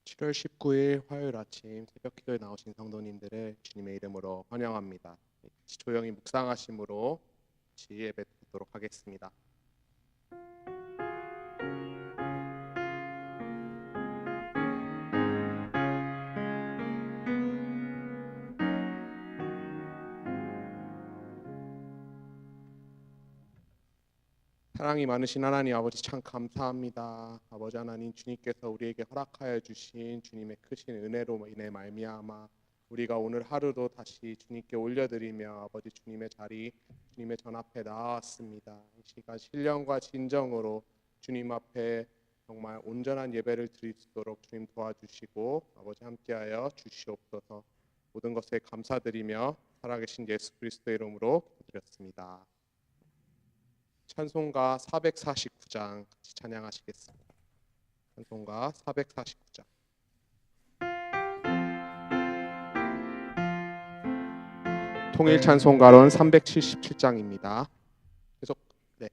7월 19일 화요일 아침 새벽 기도에 나오신 성도님들을 주님의 이름으로 환영합니다. 같이 조용히 묵상하심으로 같이 예배 드리도록 하겠습니다. 사랑이 많으신 하나님 아버지 참 감사합니다. 아버지 하나님, 주님께서 우리에게 허락하여 주신 주님의 크신 은혜로 인해 말미암아 우리가 오늘 하루도 다시 주님께 올려드리며 아버지 주님의 자리, 주님의 전 앞에 나왔습니다. 이 시간 신령과 진정으로 주님 앞에 정말 온전한 예배를 드릴 수 있도록 주님 도와주시고 아버지 함께하여 주시옵소서. 모든 것에 감사드리며 살아계신 예수 그리스도의 이름으로 기도드렸습니다. 찬송가 449장 같이 찬양하시겠습니다. 찬송가 449장. 통일 찬송가로는 377장입니다. 계속 네.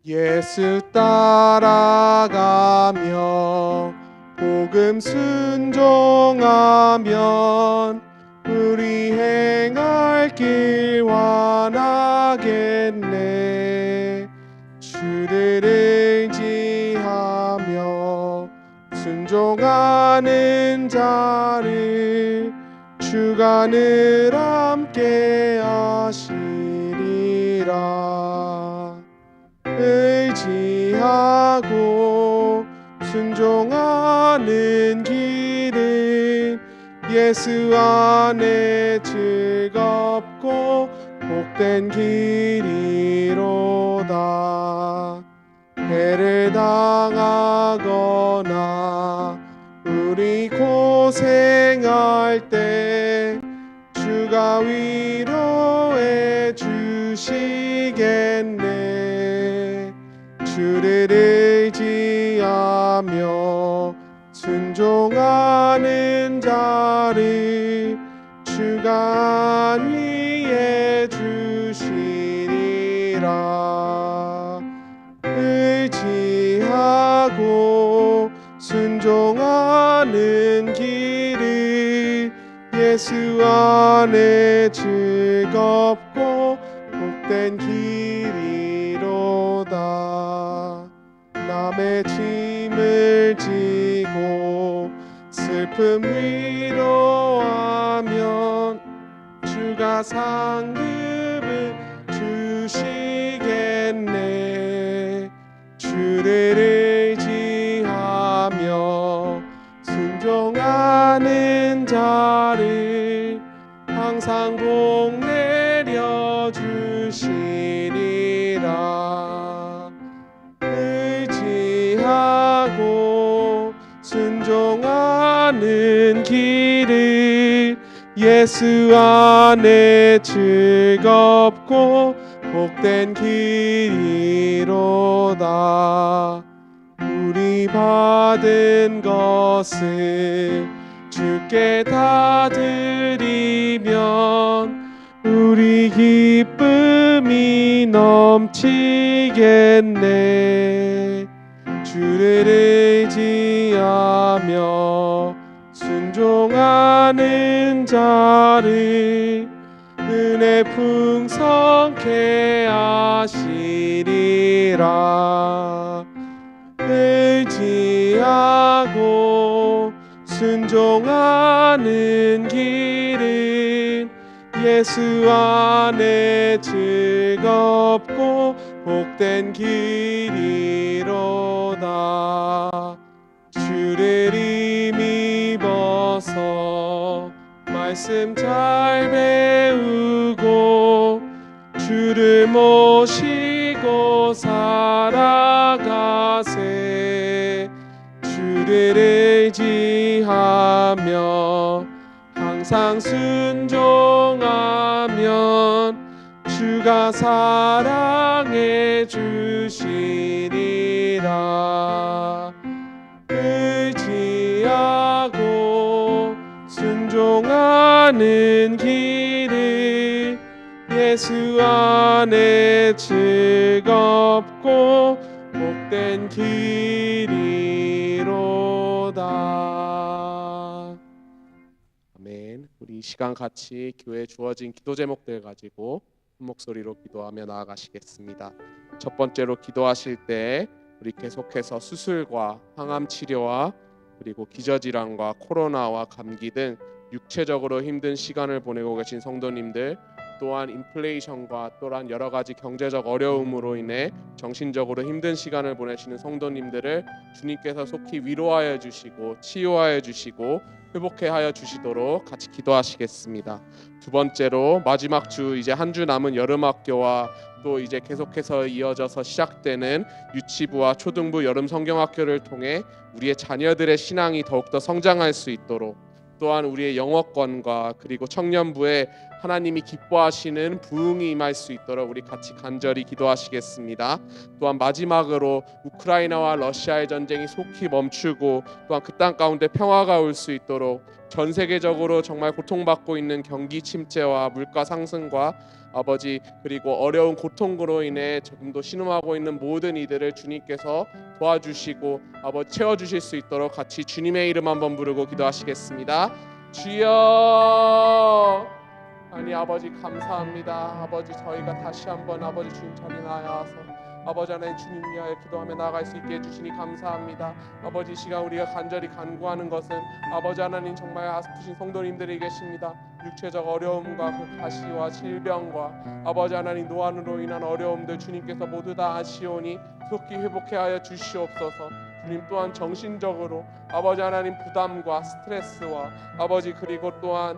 예수 따라가며 복음 순종하면 우리 행할 길 완하겠네. 주를 의지하며 순종하는 자를 주가 늘 함께 하시리라. 의지하고 순종하는 길은 예수 안에 즐겁고 복된 길이로다. 해를 당하거나 우리 고생할 때 주가 위로해 주시겠네. 주를 의지하며 순종하는 자를 주가 안위해 주시리라. 의지하고 순종하는 길을 예수 안에 즐겁고 복된 길이로다. 남의 짐을 지고 슬픔 위로하면 주가 상급을 주시겠네. 주를 의지하며 순종하는 자를 항상 복 내려 주시리라. 의지하고 순종하는 길을 예수 안에 즐겁고 복된 길이로다. 우리 받은 것을 주께 다 드리면 우리 기쁨이 넘치겠네. 주를 의지하며 순종하는 자를 은혜 풍성케 하시리라. 의지하고 순종하는 길은 예수 안에 즐겁고 복된 길이로다. 주를 힘입어서 말씀 잘 배우고 주를 모시고 살아가세. 주를 의지하며 항상 순종하면 주가 사랑해 주시리라. 의지 가는 길이 예수 안에 즐겁고 복된 길이로다. 아멘. 우리 이 시간 같이 교회에 주어진 기도 제목들 가지고 한 목소리로 기도하며 나아가시겠습니다. 첫 번째로 기도하실 때 우리 계속해서 수술과 항암 치료와 그리고 기저질환과 코로나와 감기 등 육체적으로 힘든 시간을 보내고 계신 성도님들, 또한 인플레이션과 또한 여러 가지 경제적 어려움으로 인해 정신적으로 힘든 시간을 보내시는 성도님들을 주님께서 속히 위로하여 주시고 치유하여 주시고 회복해 하여 주시도록 같이 기도하시겠습니다. 두 번째로 마지막 주 이제 한 주 남은 여름 학교와 또 이제 계속해서 이어져서 시작되는 유치부와 초등부 여름 성경학교를 통해 우리의 자녀들의 신앙이 더욱더 성장할 수 있도록, 또한 우리의 영어권과 그리고 청년부에 하나님이 기뻐하시는 부흥이 임할 수 있도록 우리 같이 간절히 기도하시겠습니다. 또한 마지막으로 우크라이나와 러시아의 전쟁이 속히 멈추고 또한 그 땅 가운데 평화가 올 수 있도록 전 세계적으로 정말 고통받고 있는 경기 침체와 물가 상승과 아버지 그리고 어려운 고통으로 인해 지금도 신음하고 있는 모든 이들을 주님께서 도와주시고 아버지 채워주실 수 있도록 같이 주님의 이름 한번 부르고 기도하시겠습니다. 주여, 아니 아버지 감사합니다. 아버지 저희가 다시 한번 아버지 주님 자리에 나와서 아버지 하나님 주님 위하여 기도하며 나아갈 수 있게 해주시니 감사합니다. 아버지 이 시간 우리가 간절히 간구하는 것은 아버지 하나님 정말 아프신 성도님들이 계십니다. 육체적 어려움과 그 가시와 질병과 아버지 하나님 노안으로 인한 어려움들 주님께서 모두 다 아시오니 속히 회복해 하여 주시옵소서. 주님 또한 정신적으로 아버지 하나님 부담과 스트레스와 아버지 그리고 또한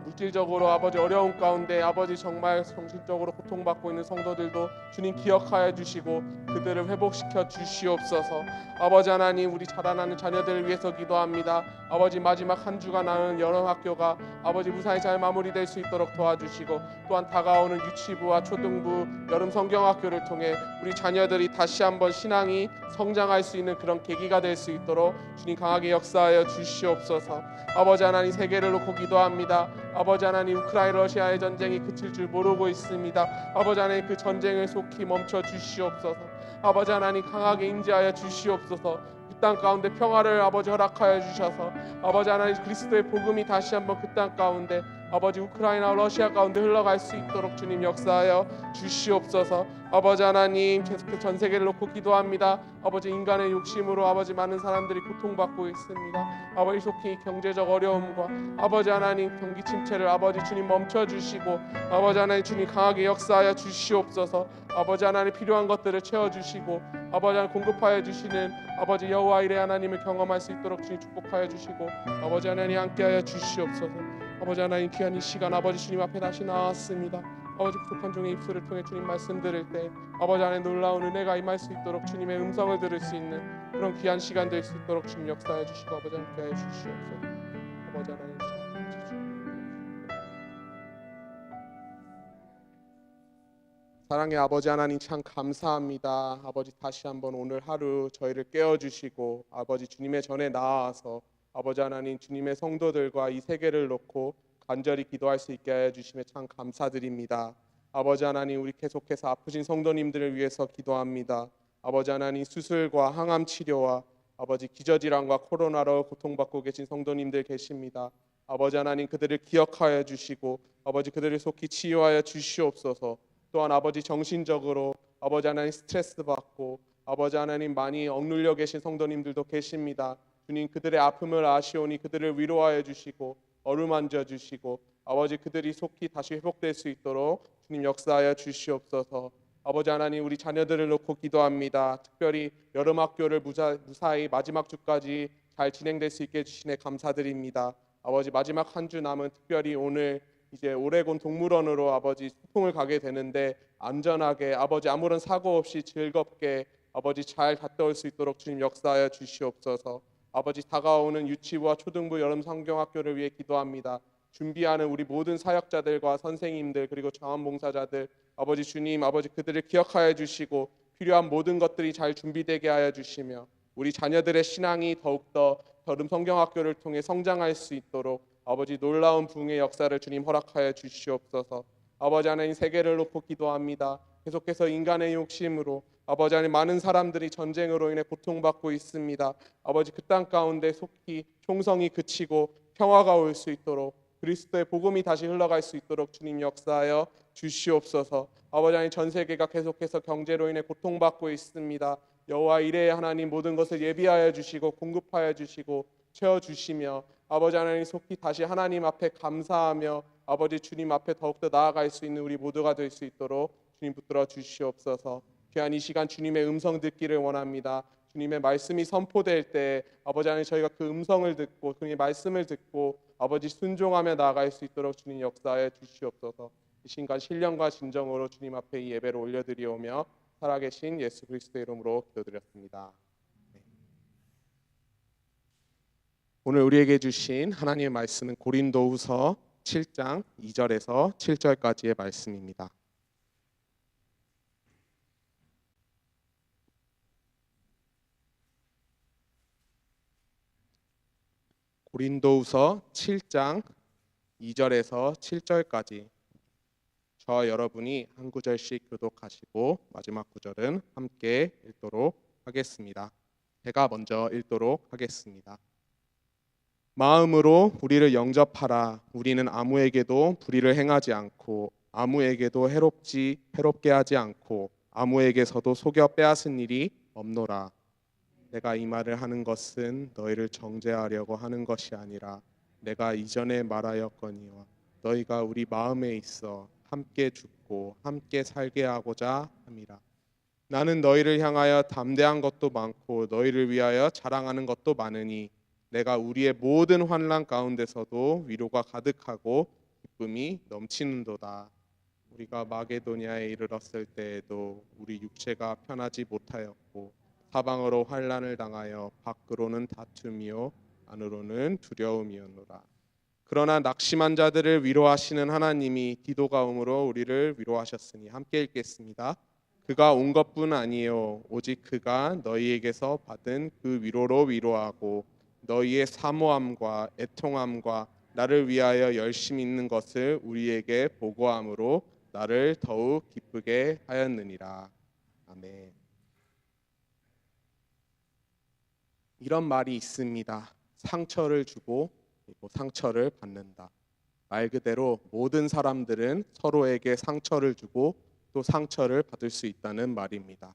물질적으로 아버지 어려움 가운데 아버지 정말 정신적으로 고통받고 있는 성도들도 주님 기억하여 주시고 그들을 회복시켜 주시옵소서. 아버지 하나님 우리 자라나는 자녀들을 위해서 기도합니다. 아버지 마지막 한 주가 나는 여름 학교가 아버지 무사히 잘 마무리될 수 있도록 도와주시고 또한 다가오는 유치부와 초등부 여름 성경학교를 통해 우리 자녀들이 다시 한번 신앙이 성장할 수 있는 그런 계기가 될 수 있도록 주님 강하게 역사하여 주시옵소서. 아버지 하나님 세계를 놓고 기도합니다. 아버지 하나님 우크라이나 러시아의 전쟁이 그칠 줄 모르고 있습니다. 아버지 하나님 그 전쟁을 속히 멈춰 주시옵소서. 아버지 하나님 강하게 임재하여 주시옵소서. 그 땅 가운데 평화를 아버지 허락하여 주셔서 아버지 하나님 그리스도의 복음이 다시 한번 그 땅 가운데 아버지 우크라이나 러시아 가운데 흘러갈 수 있도록 주님 역사하여 주시옵소서. 아버지 하나님 계속해서 전 세계를 놓고 기도합니다. 아버지 인간의 욕심으로 아버지 많은 사람들이 고통받고 있습니다. 아버지 속히 경제적 어려움과 아버지 하나님 경기 침체를 아버지 주님 멈춰 주시고 아버지 하나님 주님 강하게 역사하여 주시옵소서. 아버지 하나님 필요한 것들을 채워 주시고 아버지 하나님 공급하여 주시는 아버지 여호와 이레 하나님을 경험할 수 있도록 주님 축복하여 주시고 아버지 하나님 함께하여 주시옵소서. 아버지 하나님 귀한 이 시간 아버지 주님 앞에 다시 나왔습니다. 아버지 부족한 종의 입술을 통해 주님 말씀 들을 때 아버지 안에 놀라운 은혜가 임할 수 있도록 주님의 음성을 들을 수 있는 그런 귀한 시간 될 수 있도록 주님 역사해 주시고 아버지 함께하여 주시옵소서. 아버지 하나님 사랑의 아버지 하나님 참 감사합니다. 아버지 다시 한번 오늘 하루 저희를 깨워주시고 아버지 주님의 전에 나아와서 아버지 하나님 주님의 성도들과 이 세계를 놓고 간절히 기도할 수 있게 하여 주심에 참 감사드립니다. 아버지 하나님 우리 계속해서 아프신 성도님들을 위해서 기도합니다. 아버지 하나님 수술과 항암 치료와 아버지 기저질환과 코로나로 고통받고 계신 성도님들 계십니다. 아버지 하나님 그들을 기억하여 주시고 아버지 그들을 속히 치유하여 주시옵소서. 또한 아버지 정신적으로 아버지 하나님 스트레스 받고 아버지 하나님 많이 억눌려 계신 성도님들도 계십니다. 주님 그들의 아픔을 아시오니 그들을 위로하여 주시고 어루만져 주시고 아버지 그들이 속히 다시 회복될 수 있도록 주님 역사하여 주시옵소서. 아버지 하나님 우리 자녀들을 놓고 기도합니다. 특별히 여름 학교를 무사히 마지막 주까지 잘 진행될 수 있게 해주시네 감사드립니다. 아버지 마지막 한 주 남은 특별히 오늘 이제 오레곤 동물원으로 아버지 소풍을 가게 되는데 안전하게 아버지 아무런 사고 없이 즐겁게 아버지 잘 갔다 올 수 있도록 주님 역사하여 주시옵소서. 아버지 다가오는 유치부와 초등부 여름 성경학교를 위해 기도합니다. 준비하는 우리 모든 사역자들과 선생님들 그리고 자원봉사자들 아버지 주님 아버지 그들을 기억하여 주시고 필요한 모든 것들이 잘 준비되게 하여 주시며 우리 자녀들의 신앙이 더욱더 여름 성경학교를 통해 성장할 수 있도록 아버지 놀라운 부흥의 역사를 주님 허락하여 주시옵소서. 아버지 하나님 세계를 놓고 기도합니다. 계속해서 인간의 욕심으로 아버지 하나님 많은 사람들이 전쟁으로 인해 고통받고 있습니다. 아버지 그 땅 가운데 속히 총성이 그치고 평화가 올 수 있도록 그리스도의 복음이 다시 흘러갈 수 있도록 주님 역사하여 주시옵소서. 아버지 하나님 전 세계가 계속해서 경제로 인해 고통받고 있습니다. 여호와 이레의 하나님 모든 것을 예비하여 주시고 공급하여 주시고 채워주시며 아버지 하나님 속히 다시 하나님 앞에 감사하며 아버지 주님 앞에 더욱더 나아갈 수 있는 우리 모두가 될 수 있도록 주님 붙들어 주시옵소서. 귀한 이 시간 주님의 음성 듣기를 원합니다. 주님의 말씀이 선포될 때 아버지 하나님 저희가 그 음성을 듣고 주님의 말씀을 듣고 아버지 순종하며 나아갈 수 있도록 주님 역사해 주시옵소서. 이 시간 신령과 진정으로 주님 앞에 이 예배를 올려드리오며 살아계신 예수 그리스도의 이름으로 기도드렸습니다. 오늘 우리에게 주신 하나님의 말씀은 고린도후서 7장 2절에서 7절까지의 말씀입니다. 고린도후서 7장 2절에서 7절까지 저와 여러분이 한 구절씩 교독하시고 마지막 구절은 함께 읽도록 하겠습니다. 제가 먼저 읽도록 하겠습니다. 마음으로 우리를 영접하라. 우리는 아무에게도 불의를 행하지 않고 아무에게도 해롭게 하지 않고 아무에게서도 속여 빼앗은 일이 없노라. 내가 이 말을 하는 것은 너희를 정죄하려고 하는 것이 아니라 내가 이전에 말하였거니와 너희가 우리 마음에 있어 함께 죽고 함께 살게 하고자 함이라. 나는 너희를 향하여 담대한 것도 많고 너희를 위하여 자랑하는 것도 많으니 내가 우리의 모든 환난 가운데서도 위로가 가득하고 기쁨이 넘치는도다. 우리가 마게도냐에 이르렀을 때에도 우리 육체가 편하지 못하였고 사방으로 환난을 당하여 밖으로는 다툼이요 안으로는 두려움이었노라. 그러나 낙심한 자들을 위로하시는 하나님이 디도가 오므로 우리를 위로하셨으니 함께 읽겠습니다. 그가 온 것뿐 아니요 오직 그가 너희에게서 받은 그 위로로 위로하고 너희의 사모함과 애통함과 나를 위하여 열심히 있는 것을 우리에게 보고함으로 나를 더욱 기쁘게 하였느니라. 아멘. 이런 말이 있습니다. 상처를 주고 그리고 상처를 받는다. 말 그대로 모든 사람들은 서로에게 상처를 주고 또 상처를 받을 수 있다는 말입니다.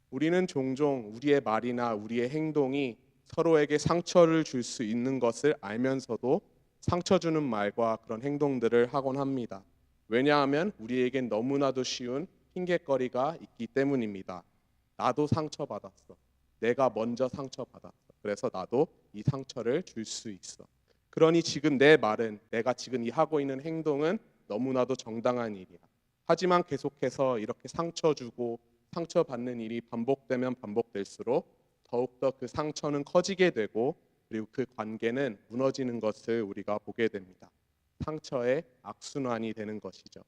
우리는 종종 우리의 말이나 우리의 행동이 서로에게 상처를 줄 수 있는 것을 알면서도 상처 주는 말과 그런 행동들을 하곤 합니다. 왜냐하면 우리에겐 너무나도 쉬운 핑계거리가 있기 때문입니다. 나도 상처받았어. 내가 먼저 상처받았어. 그래서 나도 이 상처를 줄 수 있어. 그러니 지금 내 말은 내가 지금 이 하고 있는 행동은 너무나도 정당한 일이야. 하지만 계속해서 이렇게 상처 주고 상처받는 일이 반복되면 반복될수록 더욱더 그 상처는 커지게 되고 그리고 그 관계는 무너지는 것을 우리가 보게 됩니다. 상처의 악순환이 되는 것이죠.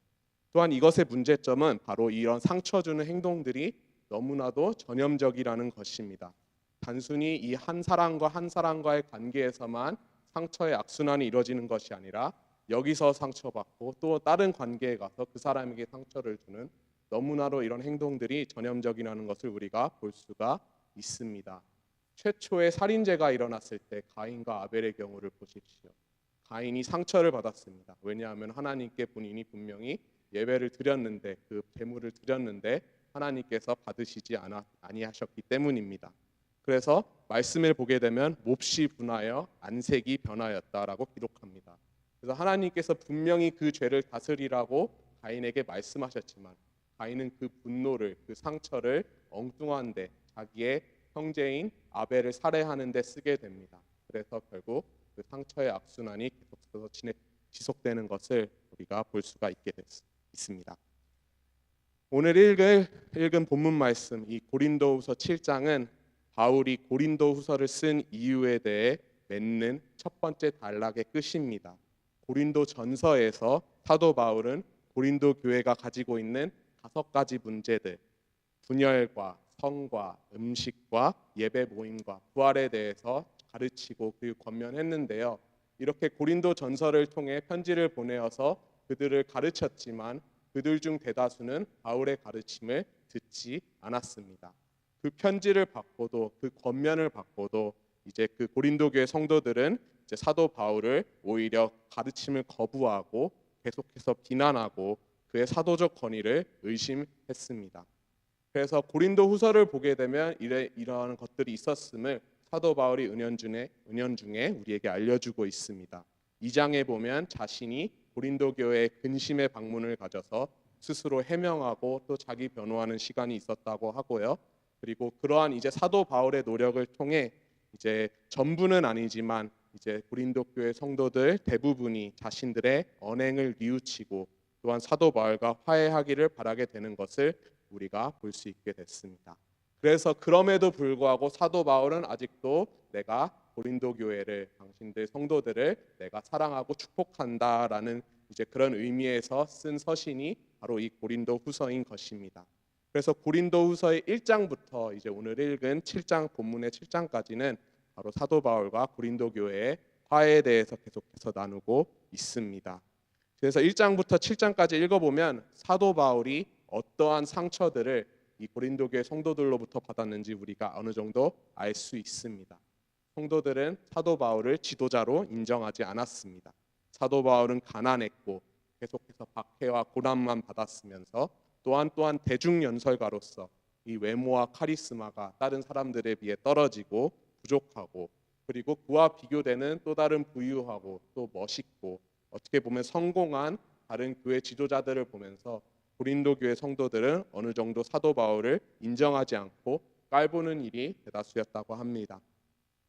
또한 이것의 문제점은 바로 이런 상처 주는 행동들이 너무나도 전염적이라는 것입니다. 단순히 이 한 사람과 한 사람과의 관계에서만 상처의 악순환이 이루어지는 것이 아니라 여기서 상처받고 또 다른 관계에 가서 그 사람에게 상처를 주는 너무나도 이런 행동들이 전염적이라는 것을 우리가 볼 수가 있습니다. 최초의 살인죄가 일어났을 때 가인과 아벨의 경우를 보십시오. 가인이 상처를 받았습니다. 왜냐하면 하나님께 본인이 분명히 예배를 드렸는데 그 제물을 드렸는데 하나님께서 받으시지 아니하셨기 때문입니다. 그래서 말씀을 보게 되면 몹시 분하여 안색이 변하였다라고 기록합니다. 그래서 하나님께서 분명히 그 죄를 다스리라고 가인에게 말씀하셨지만 가인은 그 분노를 그 상처를 엉뚱한데 자기의 형제인 아벨을 살해하는 데 쓰게 됩니다. 그래서 결국 그 상처의 악순환이 계속해서 지속되는 것을 우리가 볼 수가 있습니다. 오늘 읽은 본문 말씀 이 고린도후서 7장은 바울이 고린도후서를 쓴 이유에 대해 맺는 첫 번째 단락의 끝입니다. 고린도 전서에서 사도 바울은 고린도 교회가 가지고 있는 5가지 문제들, 분열과 성과, 음식과 예배 모임과 부활에 대해서 가르치고 그리고 권면했는데요. 이렇게 고린도 전서를 통해 편지를 보내어서 그들을 가르쳤지만 그들 중 대다수는 바울의 가르침을 듣지 않았습니다. 그 편지를 받고도 그 권면을 받고도 이제 그 고린도 교회 성도들은 이제 사도 바울을 오히려 가르침을 거부하고 계속해서 비난하고 그의 사도적 권위를 의심했습니다. 그래서 고린도 후서를 보게 되면 이러한 것들이 있었음을 사도 바울이 은연 중에 우리에게 알려주고 있습니다. 2장에 보면 자신이 고린도 교회에 근심의 방문을 가져서 스스로 해명하고 또 자기 변호하는 시간이 있었다고 하고요. 그리고 그러한 이제 사도 바울의 노력을 통해 이제 전부는 아니지만 이제 고린도 교회 성도들 대부분이 자신들의 언행을 뉘우치고 또한 사도 바울과 화해하기를 바라게 되는 것을 우리가 볼 수 있게 됐습니다. 그래서 그럼에도 불구하고 사도 바울은 아직도 내가 고린도 교회를 당신들 성도들을 내가 사랑하고 축복한다라는 이제 그런 의미에서 쓴 서신이 바로 이 고린도 후서인 것입니다. 그래서 고린도 후서의 1장부터 이제 오늘 읽은 7장 본문의 7장까지는 바로 사도 바울과 고린도 교회의 화해에 대해서 계속해서 나누고 있습니다. 그래서 1장부터 7장까지 읽어보면 사도 바울이 어떠한 상처들을 이 고린도 교회 성도들로부터 받았는지 우리가 어느 정도 알 수 있습니다. 성도들은 사도 바울을 지도자로 인정하지 않았습니다. 사도 바울은 가난했고 계속해서 박해와 고난만 받았으면서 또한 대중연설가로서 이 외모와 카리스마가 다른 사람들에 비해 떨어지고 부족하고 그리고 그와 비교되는 또 다른 부유하고 또 멋있고 어떻게 보면 성공한 다른 교회 지도자들을 보면서 고린도 교회 성도들은 어느 정도 사도 바울을 인정하지 않고 깔보는 일이 대다수였다고 합니다.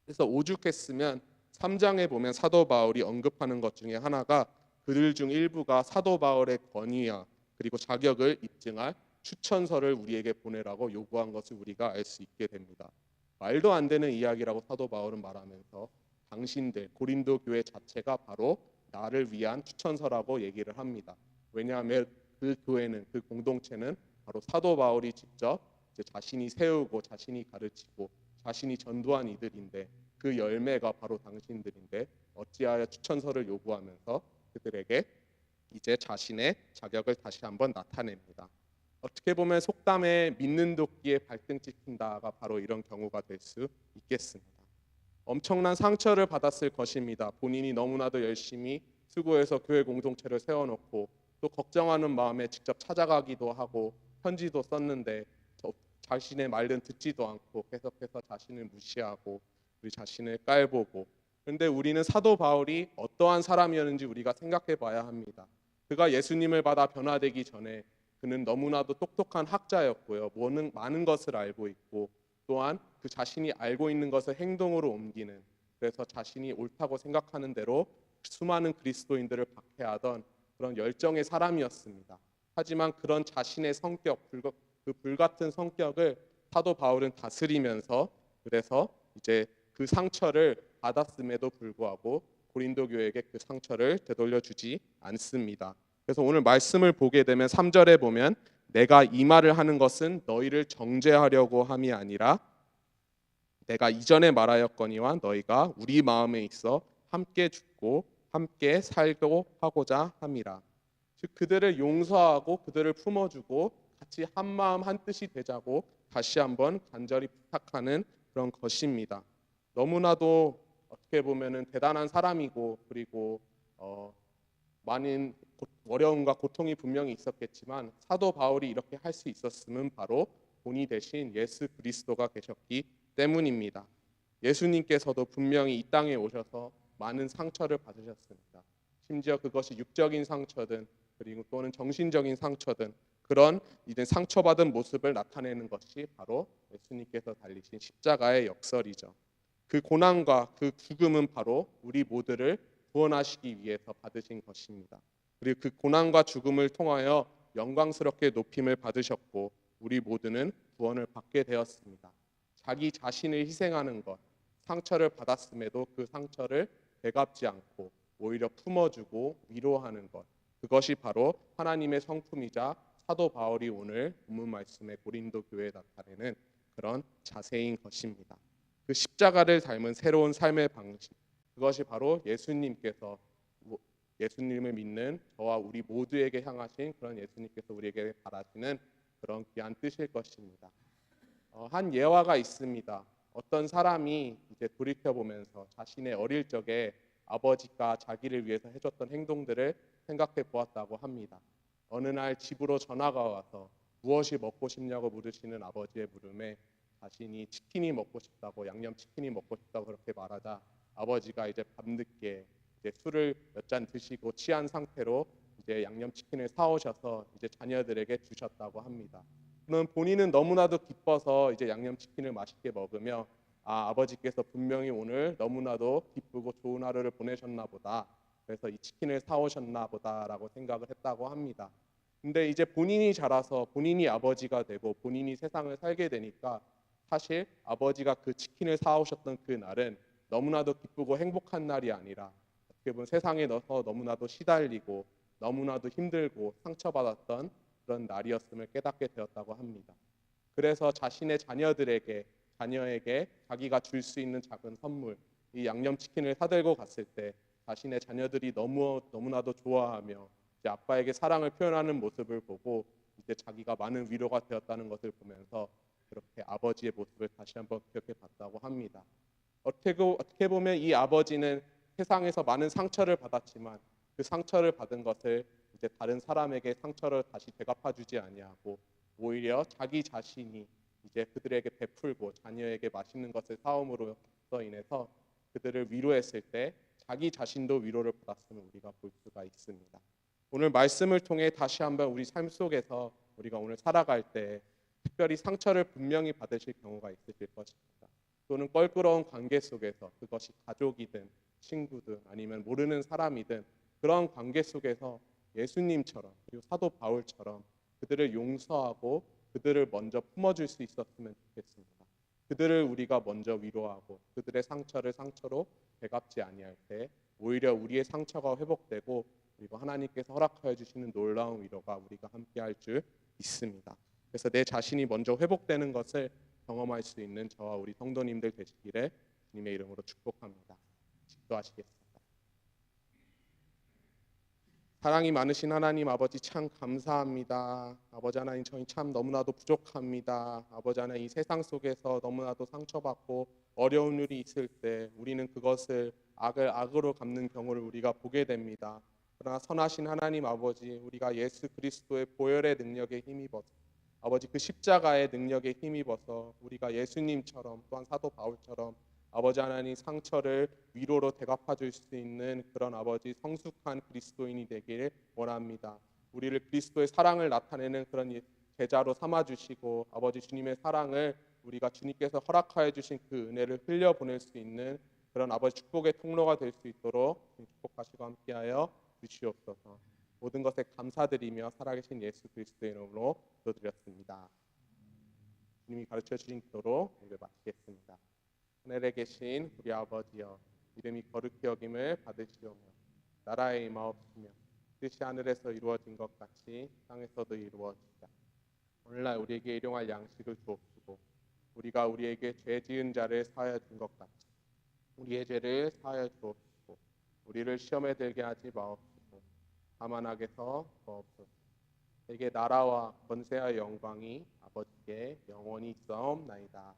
그래서 오죽했으면 3장에 보면 사도 바울이 언급하는 것 중에 하나가 그들 중 일부가 사도 바울의 권위와 그리고 자격을 입증할 추천서를 우리에게 보내라고 요구한 것을 우리가 알 수 있게 됩니다. 말도 안 되는 이야기라고 사도 바울은 말하면서 당신들 고린도 교회 자체가 바로 나를 위한 추천서라고 얘기를 합니다. 왜냐하면 그 교회는 그 공동체는 바로 사도 바울이 직접 이제 자신이 세우고 자신이 가르치고 자신이 전도한 이들인데 그 열매가 바로 당신들인데 어찌하여 추천서를 요구하면서 그들에게 이제 자신의 자격을 다시 한번 나타냅니다. 어떻게 보면 속담에 믿는 도끼에 발등 찍힌다가 바로 이런 경우가 될 수 있겠습니다. 엄청난 상처를 받았을 것입니다. 본인이 너무나도 열심히 수고해서 교회 공동체를 세워놓고 또 걱정하는 마음에 직접 찾아가기도 하고 편지도 썼는데 자신의 말은 듣지도 않고 계속해서 자신을 무시하고 우리 자신을 깔보고 그런데 우리는 사도 바울이 어떠한 사람이었는지 우리가 생각해 봐야 합니다. 그가 예수님을 받아 변화되기 전에 그는 너무나도 똑똑한 학자였고요. 많은 것을 알고 있고 또한 그 자신이 알고 있는 것을 행동으로 옮기는 그래서 자신이 옳다고 생각하는 대로 수많은 그리스도인들을 박해하던 그런 열정의 사람이었습니다. 하지만 그런 자신의 성격, 그 불같은 성격을 사도 바울은 다스리면서 그래서 이제 그 상처를 받았음에도 불구하고 고린도 교회에게 그 상처를 되돌려 주지 않습니다. 그래서 오늘 말씀을 보게 되면 3절에 보면 내가 이 말을 하는 것은 너희를 정죄하려고 함이 아니라 내가 이전에 말하였거니와 너희가 우리 마음에 있어 함께 죽고 함께 살고 하고자 함이라. 즉 그들을 용서하고 그들을 품어주고 같이 한 마음 한 뜻이 되자고 다시 한번 간절히 부탁하는 그런 것입니다. 너무나도 어떻게 보면은 대단한 사람이고 그리고 많은 어려움과 고통이 분명히 있었겠지만 사도 바울이 이렇게 할 수 있었음은 바로 본이 되신 예수 그리스도가 계셨기 때문입니다. 예수님께서도 분명히 이 땅에 오셔서 많은 상처를 받으셨습니다. 심지어 그것이 육적인 상처든 그리고 또는 정신적인 상처든 그런 이제 상처받은 모습을 나타내는 것이 바로 예수님께서 달리신 십자가의 역설이죠. 그 고난과 그 죽음은 바로 우리 모두를 구원하시기 위해서 받으신 것입니다. 그리고 그 고난과 죽음을 통하여 영광스럽게 높임을 받으셨고 우리 모두는 구원을 받게 되었습니다. 자기 자신을 희생하는 것, 상처를 받았음에도 그 상처를 되갚지 않고 오히려 품어주고 위로하는 것, 그것이 바로 하나님의 성품이자 사도 바울이 오늘 본문 말씀의 고린도 교회에 나타내는 그런 자세인 것입니다. 그 십자가를 닮은 새로운 삶의 방식, 그것이 바로 예수님을 믿는 저와 우리 모두에게 향하신 그런 예수님께서 우리에게 바라시는 그런 귀한 뜻일 것입니다. 한 예화가 있습니다. 어떤 사람이 이제 돌이켜 보면서 자신의 어릴 적에 아버지가 자기를 위해서 해줬던 행동들을 생각해 보았다고 합니다. 어느 날 집으로 전화가 와서 무엇이 먹고 싶냐고 물으시는 아버지의 물음에 자신이 치킨이 먹고 싶다고, 양념 치킨이 먹고 싶다고 그렇게 말하자 아버지가 이제 밤늦게 이제 술을 몇 잔 드시고 취한 상태로 이제 양념 치킨을 사오셔서 이제 자녀들에게 주셨다고 합니다. 그럼 본인은 너무나도 기뻐서 이제 양념 치킨을 맛있게 먹으며 아버지께서 분명히 오늘 너무나도 기쁘고 좋은 하루를 보내셨나 보다. 그래서 이 치킨을 사오셨나 보다라고 생각을 했다고 합니다. 근데 이제 본인이 자라서 본인이 아버지가 되고 본인이 세상을 살게 되니까 사실 아버지가 그 치킨을 사오셨던 그 날은 너무나도 기쁘고 행복한 날이 아니라 어떻게 보면 세상에 넣어서 너무나도 시달리고 너무나도 힘들고 상처받았던 그런 날이었음을 깨닫게 되었다고 합니다. 그래서 자신의 자녀에게 자기가 줄 수 있는 작은 선물, 이 양념치킨을 사들고 갔을 때 자신의 자녀들이 너무나도 좋아하며 이제 아빠에게 사랑을 표현하는 모습을 보고 이제 자기가 많은 위로가 되었다는 것을 보면서 그렇게 아버지의 모습을 다시 한번 기억해 봤다고 합니다. 어떻게 보면 이 아버지는 세상에서 많은 상처를 받았지만 그 상처를 받은 것을 이제 다른 사람에게 상처를 다시 되갚아 주지 아니하고 오히려 자기 자신이 이제 그들에게 베풀고 자녀에게 맛있는 것을 사옴으로써 인해서 그들을 위로했을 때 자기 자신도 위로를 받았음을 우리가 볼 수가 있습니다. 오늘 말씀을 통해 다시 한번 우리 삶 속에서 우리가 오늘 살아갈 때 특별히 상처를 분명히 받으실 경우가 있으실 것입니다. 또는 껄끄러운 관계 속에서 그것이 가족이든 친구든 아니면 모르는 사람이든 그런 관계 속에서 예수님처럼 그리고 사도 바울처럼 그들을 용서하고 그들을 먼저 품어줄 수 있었으면 좋겠습니다. 그들을 우리가 먼저 위로하고 그들의 상처를 상처로 되갚지 아니할 때 오히려 우리의 상처가 회복되고 그리고 하나님께서 허락하여 주시는 놀라운 위로가 우리가 함께할 줄 믿습니다. 그래서 내 자신이 먼저 회복되는 것을 경험할 수 있는 저와 우리 성도님들 되시기를 주님의 이름으로 축복합니다. 기도하시겠습니다. 사랑이 많으신 하나님 아버지 참 감사합니다. 아버지 하나님 저희 참 너무나도 부족합니다. 아버지 하나님 이 세상 속에서 너무나도 상처받고 어려운 일이 있을 때 우리는 그것을 악을 악으로 갚는 경우를 우리가 보게 됩니다. 그러나 선하신 하나님 아버지 우리가 예수 그리스도의 보혈의 능력에 힘입어서 아버지 그 십자가의 능력에 힘입어서 우리가 예수님처럼 또한 사도 바울처럼 아버지 하나님 상처를 위로로 되갚아 줄 수 있는 그런 아버지 성숙한 그리스도인이 되길 원합니다. 우리를 그리스도의 사랑을 나타내는 그런 제자로 삼아 주시고 아버지 주님의 사랑을 우리가 주님께서 허락하여 주신 그 은혜를 흘려보낼 수 있는 그런 아버지 축복의 통로가 될 수 있도록 축복하시고 함께하여 주시옵소서. 모든 것에 감사드리며 살아계신 예수 그리스도의 이름으로 기도드렸습니다. 주님이 가르쳐 주신 기도로 예배 마치겠습니다. 하늘에 계신 우리 아버지여 이름이 거룩히 여김을 받으시오며 나라의 임하옵시며 뜻이 하늘에서 이루어진 것 같이 땅에서도 이루어지자. 오늘날 우리에게 일용할 양식을 주옵시고 우리가 우리에게 죄 지은 자를 사하여 준 것 같이 우리의 죄를 사하여 주옵시고 우리를 시험에 들게 하지 마옵시고 다만 악에서 구하옵소서. 내게 나라와 권세와 영광이 아버지께 영원히 있사옵나이다.